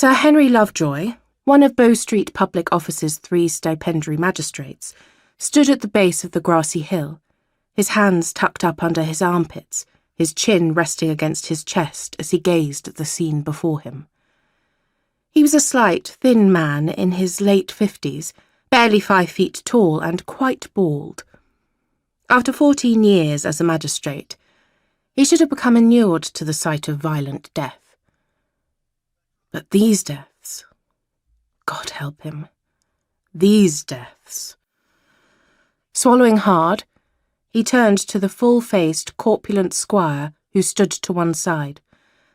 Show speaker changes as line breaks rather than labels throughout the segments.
Sir Henry Lovejoy, one of Bow Street Public Office's 3 stipendiary magistrates, stood at the base of the grassy hill, his hands tucked up under his armpits, his chin resting against his chest as he gazed at the scene before him. He was a slight, thin man in his late 50s, barely 5 feet tall and quite bald. After 14 years as a magistrate, he should have become inured to the sight of violent death. But these deaths, God help him, these deaths. Swallowing hard, he turned to the full-faced, corpulent squire who stood to one side,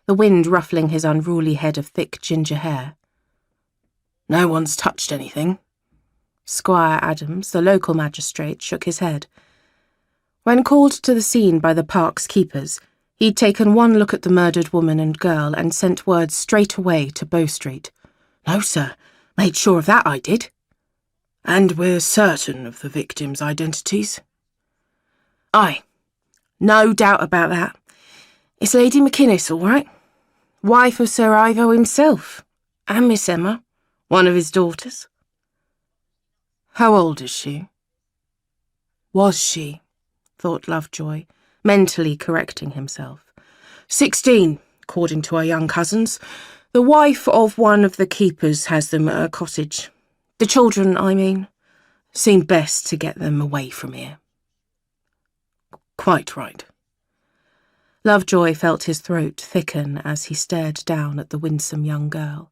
the wind ruffling his unruly head of thick ginger hair. "No one's touched anything." Squire Adams, the local magistrate, shook his head. When called to the scene by the park's keepers, he'd taken one look at the murdered woman and girl and sent word straight away to Bow Street. "No, sir. Made sure of that, I did." "And we're certain of the victims' identities?" "Aye. No doubt about that. It's Lady McInnis, all right. Wife of Sir Ivo himself, and Miss Emma, one of his daughters." "How old is she?" "Was she?" thought Lovejoy, mentally correcting himself. 16, according to her young cousins. The wife of one of the keepers has them at her cottage. The children, I mean. Seemed best to get them away from here." "Quite right." Lovejoy felt his throat thicken as he stared down at the winsome young girl.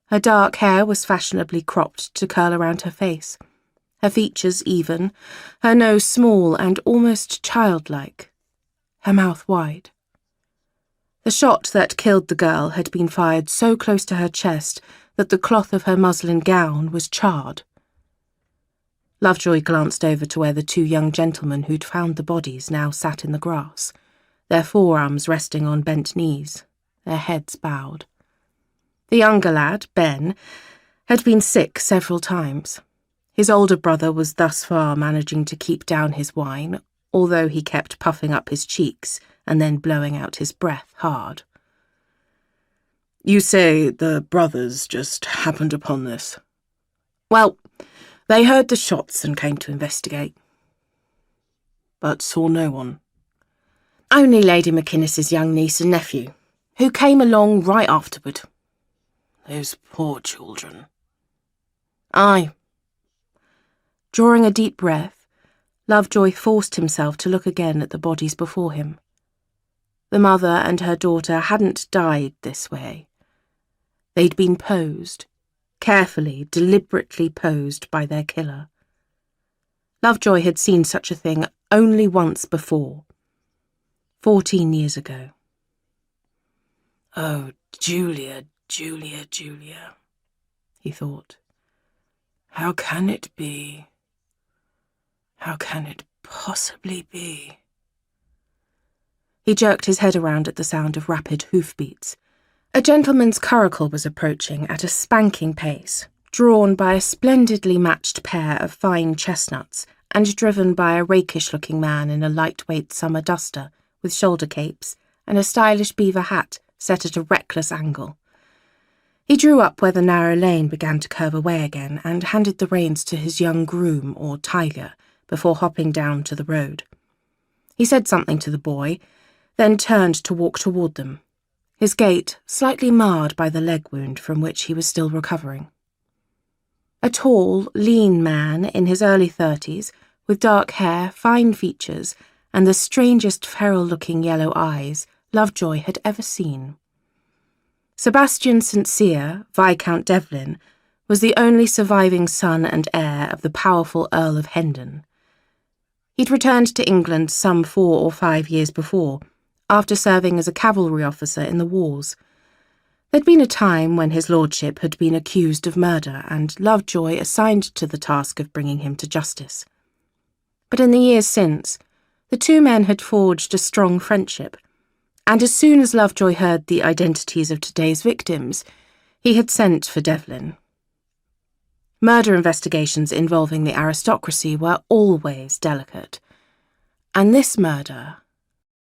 Her dark hair was fashionably cropped to curl around her face, her features even, her nose small and almost childlike, her mouth wide. The shot that killed the girl had been fired so close to her chest that the cloth of her muslin gown was charred. Lovejoy glanced over to where the 2 young gentlemen who'd found the bodies now sat in the grass, their forearms resting on bent knees, their heads bowed. The younger lad, Ben, had been sick several times. His older brother was thus far managing to keep down his wine, although he kept puffing up his cheeks and then blowing out his breath hard. "You say the brothers just happened upon this?" "Well, they heard the shots and came to investigate." "But saw no one?" "Only Lady McInnis's young niece and nephew, who came along right afterward." "Those poor children." "Aye." Drawing a deep breath, Lovejoy forced himself to look again at the bodies before him. The mother and her daughter hadn't died this way. They'd been posed, carefully, deliberately posed by their killer. Lovejoy had seen such a thing only once before, 14 years ago. "Oh, Julia, Julia, Julia," he thought. "How can it be? How can it possibly be?" He jerked his head around at the sound of rapid hoofbeats. A gentleman's curricle was approaching at a spanking pace, drawn by a splendidly matched pair of fine chestnuts and driven by a rakish-looking man in a lightweight summer duster with shoulder capes and a stylish beaver hat set at a reckless angle. He drew up where the narrow lane began to curve away again and handed the reins to his young groom, or tiger, before hopping down to the road. He said something to the boy, then turned to walk toward them, his gait slightly marred by the leg wound from which he was still recovering. A tall, lean man in his early 30s, with dark hair, fine features, and the strangest feral-looking yellow eyes Lovejoy had ever seen. Sebastian St, Viscount Devlin, was the only surviving son and heir of the powerful Earl of Hendon. He'd returned to England some 4 or 5 years before, after serving as a cavalry officer in the wars. There'd been a time when his lordship had been accused of murder, and Lovejoy assigned to the task of bringing him to justice. But in the years since, the 2 men had forged a strong friendship, and as soon as Lovejoy heard the identities of today's victims, he had sent for Devlin. Murder investigations involving the aristocracy were always delicate, and this murder